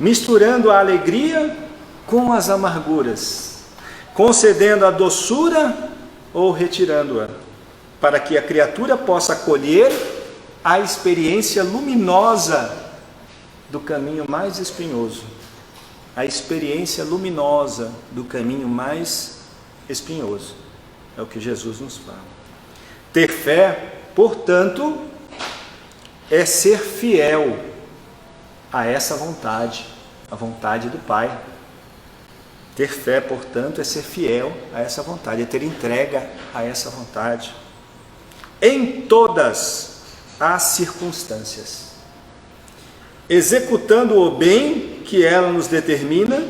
misturando a alegria com as amarguras, concedendo a doçura ou retirando-a, para que a criatura possa colher a experiência luminosa do caminho mais espinhoso. A experiência luminosa do caminho mais espinhoso. É o que Jesus nos fala. Ter fé, portanto, é ser fiel a essa vontade, a vontade do Pai. Ter fé, portanto, é ser fiel a essa vontade, é ter entrega a essa vontade, em todas as circunstâncias, executando o bem que ela nos determina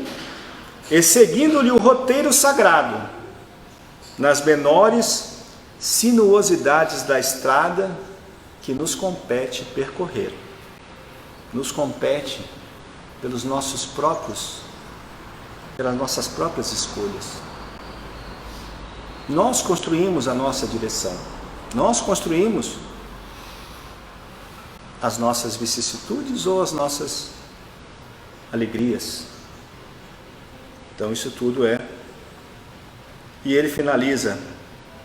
e seguindo-lhe o roteiro sagrado, nas menores sinuosidades da estrada que nos compete percorrer. Nos compete pelas nossas próprias escolhas. Nós construímos a nossa direção. Nós construímos as nossas vicissitudes ou as nossas alegrias. Então isso tudo é. E ele finaliza,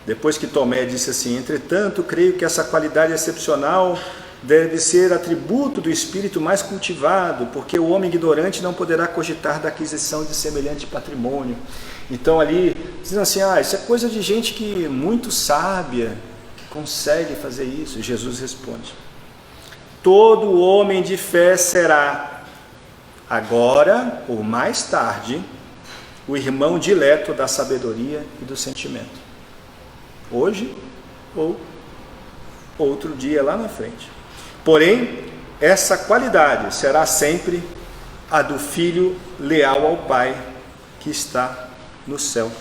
depois que Tomé disse assim, entretanto, creio que essa qualidade excepcional deve ser atributo do espírito mais cultivado, porque o homem ignorante não poderá cogitar da aquisição de semelhante patrimônio. Então ali, dizendo assim, isso é coisa de gente que muito sábia, que consegue fazer isso. E Jesus responde, todo homem de fé será, agora ou mais tarde, o irmão dileto da sabedoria e do sentimento. Hoje ou outro dia lá na frente. Porém, essa qualidade será sempre a do filho leal ao Pai que está no céu.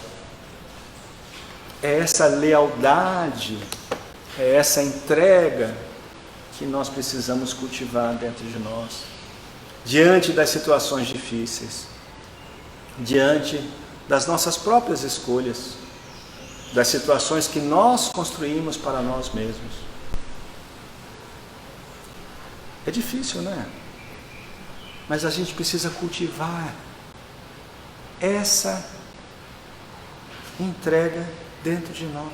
É essa lealdade, é essa entrega que nós precisamos cultivar dentro de nós, diante das situações difíceis, diante das nossas próprias escolhas, das situações que nós construímos para nós mesmos. É difícil, né? Mas a gente precisa cultivar essa entrega dentro de nós.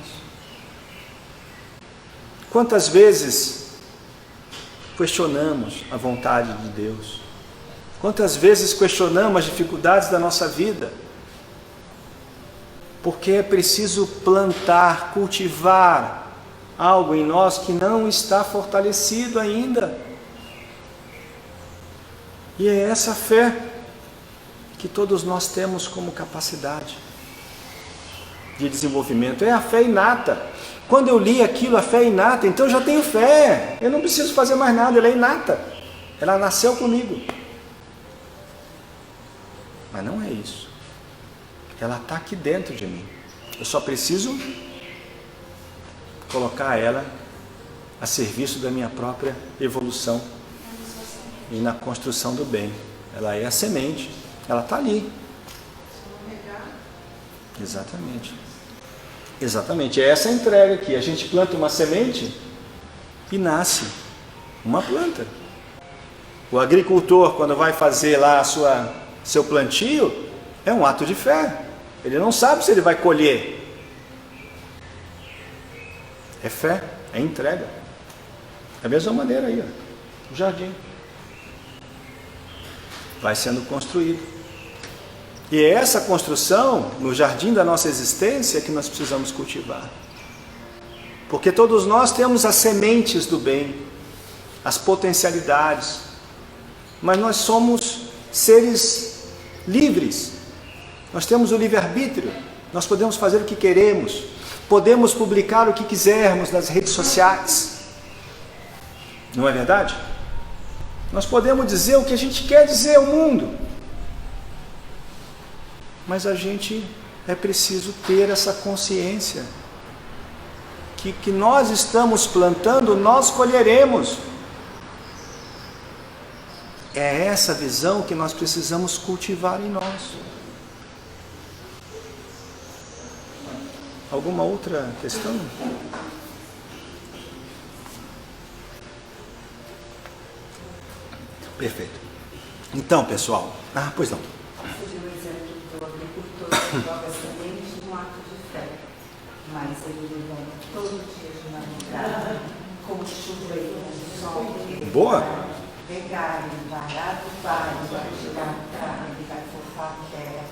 Quantas vezes questionamos a vontade de Deus? Quantas vezes questionamos as dificuldades da nossa vida? Porque é preciso plantar, cultivar algo em nós que não está fortalecido ainda. E é essa fé que todos nós temos como capacidade de desenvolvimento. É a fé inata. Quando eu li aquilo, a fé inata, então eu já tenho fé. Eu não preciso fazer mais nada, ela é inata. Ela nasceu comigo. Mas não é isso. Ela está aqui dentro de mim. Eu só preciso colocar ela a serviço da minha própria evolução e na construção do bem. Ela é a semente. Ela está ali. Exatamente. Exatamente. É essa a entrega aqui. A gente planta uma semente e nasce uma planta. O agricultor, quando vai fazer lá seu plantio, é um ato de fé. Ele não sabe se ele vai colher. É fé, é entrega. Da mesma maneira aí, ó, o jardim vai sendo construído. E é essa construção, no jardim da nossa existência, que nós precisamos cultivar. Porque todos nós temos as sementes do bem, as potencialidades, mas nós somos seres livres. Nós temos o livre-arbítrio, nós podemos fazer o que queremos, podemos publicar o que quisermos nas redes sociais. Não é verdade? Nós podemos dizer o que a gente quer dizer ao mundo. Mas a gente é preciso ter essa consciência que nós estamos plantando, nós colheremos. É essa visão que nós precisamos cultivar em nós. Alguma outra questão? Perfeito. Então, pessoal. Pois não. Seja o exemplo do agricultor que joga semente num ato de fé, mas ele levanta todo dia de madrugada, com chuva e com sol. Boa. Pegar, ele vai adubar, ele vai tirar a carne, ele vai fofar a terra.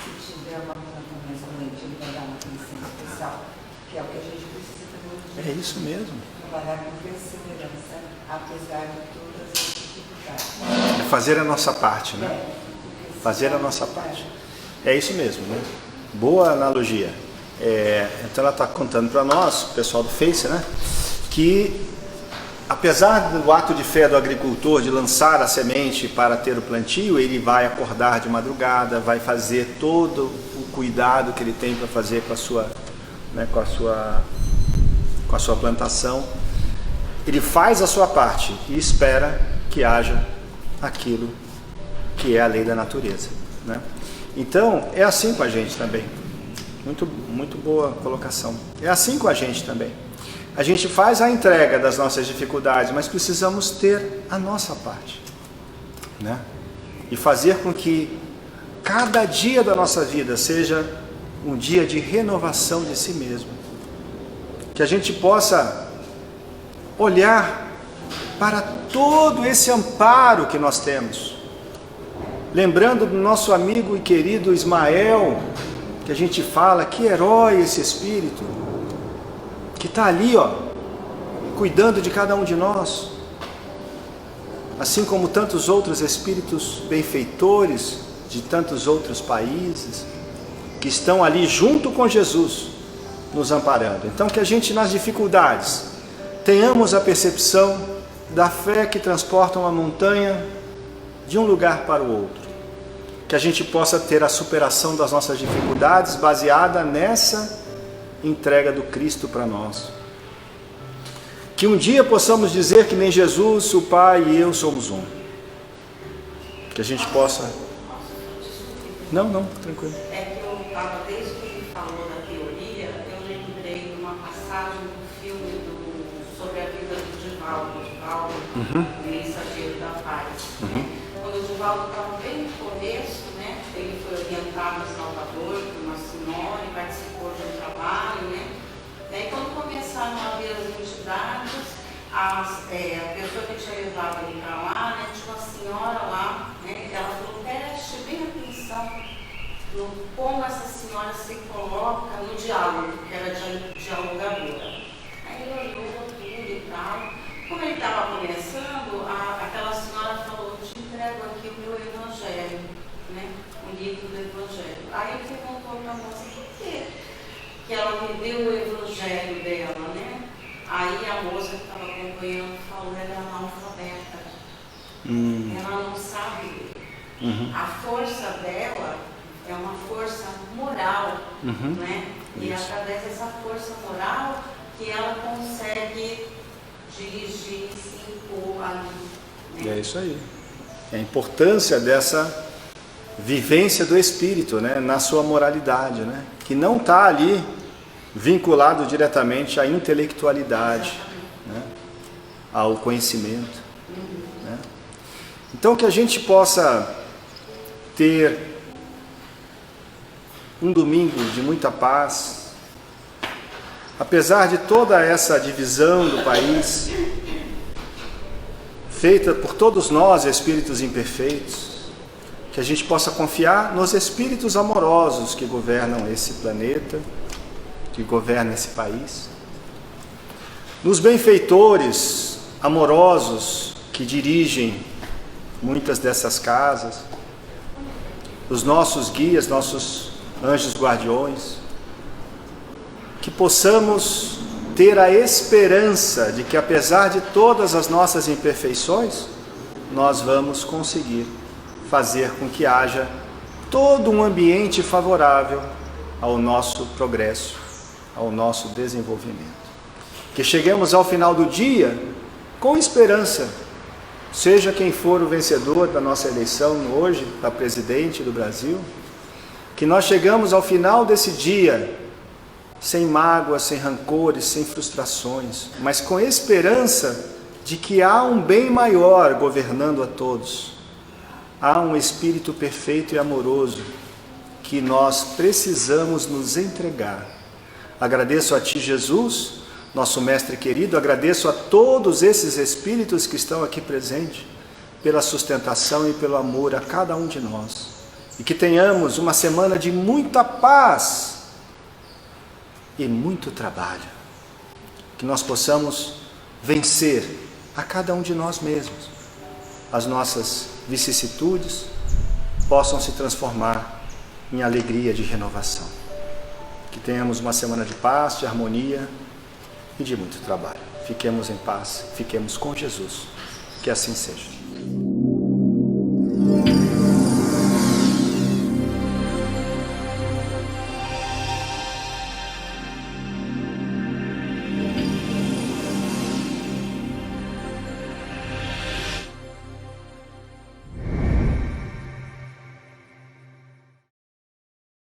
Se tiver uma planta mais doente, ele vai dar uma atenção especial, que é o que a gente precisa fazer hoje. É isso mesmo. Trabalhar com perseverança, apesar de todas as dificuldades. É fazer a nossa parte, né? Fazer a nossa parte. É isso mesmo, né? Boa analogia. Então ela está contando para nós, o pessoal do Face, né? Que apesar do ato de fé do agricultor de lançar a semente para ter o plantio, ele vai acordar de madrugada, vai fazer todo o cuidado que ele tem para fazer com a sua, né, com a sua plantação. Ele faz a sua parte e espera que haja aquilo que é a lei da natureza, né? Então é assim com a gente também. Muito boa colocação. É assim com a gente também. A gente faz a entrega das nossas dificuldades, mas precisamos ter a nossa parte, né? E fazer com que cada dia da nossa vida seja um dia de renovação de si mesmo. Que a gente possa olhar para todo esse amparo que nós temos. Lembrando do nosso amigo e querido Ismael, que a gente fala, que herói esse espírito, que está ali, ó, cuidando de cada um de nós, assim como tantos outros espíritos benfeitores de tantos outros países, que estão ali junto com Jesus, nos amparando. Então que a gente nas dificuldades tenhamos a percepção da fé que transporta uma montanha de um lugar para o outro. Que a gente possa ter a superação das nossas dificuldades baseada nessa entrega do Cristo para nós. Que um dia possamos dizer que nem Jesus, o Pai e eu somos um. Que a gente possa... Não, tranquilo. É que eu estava, desde que ele falou da teoria, eu lembrei de uma passagem do filme sobre a vida do Divaldo, o mensageiro da paz. Quando o Divaldo estava bem no começo, né, ele foi orientado a Salvador por uma senhora e participou de um trabalho como essa senhora se coloca no diálogo, que era dialogadora. Aí ele olhou tudo e tal. Como ele estava começando, aquela senhora falou, te entrego aqui o meu evangelho, né? O livro do evangelho. Aí ele perguntou para a moça, por quê? Que ela me deu o evangelho dela, né? Aí a moça que estava acompanhando falou, ela é analfabeta. Ela não sabe ler. A força dela é uma força moral, né? E é através dessa força moral que ela consegue dirigir, se impor ali. Né? É isso aí. É a importância dessa vivência do Espírito, né? Na sua moralidade, né? Que não está ali vinculado diretamente à intelectualidade, né? Ao conhecimento. Né? Então que a gente possa ter um domingo de muita paz, apesar de toda essa divisão do país, feita por todos nós, espíritos imperfeitos, que a gente possa confiar nos espíritos amorosos que governam esse planeta, que governam esse país, nos benfeitores amorosos que dirigem muitas dessas casas, os nossos guias, nossos anjos guardiões, que possamos ter a esperança de que, apesar de todas as nossas imperfeições, nós vamos conseguir fazer com que haja todo um ambiente favorável ao nosso progresso, ao nosso desenvolvimento. Que cheguemos ao final do dia com esperança, seja quem for o vencedor da nossa eleição hoje, para presidente do Brasil, que nós chegamos ao final desse dia sem mágoas, sem rancores, sem frustrações, mas com esperança de que há um bem maior governando a todos. Há um Espírito perfeito e amoroso que nós precisamos nos entregar. Agradeço a Ti, Jesus, nosso Mestre querido, agradeço a todos esses Espíritos que estão aqui presentes, pela sustentação e pelo amor a cada um de nós. E que tenhamos uma semana de muita paz e muito trabalho. Que nós possamos vencer a cada um de nós mesmos. As nossas vicissitudes possam se transformar em alegria de renovação. Que tenhamos uma semana de paz, de harmonia e de muito trabalho. Fiquemos em paz, fiquemos com Jesus. Que assim seja.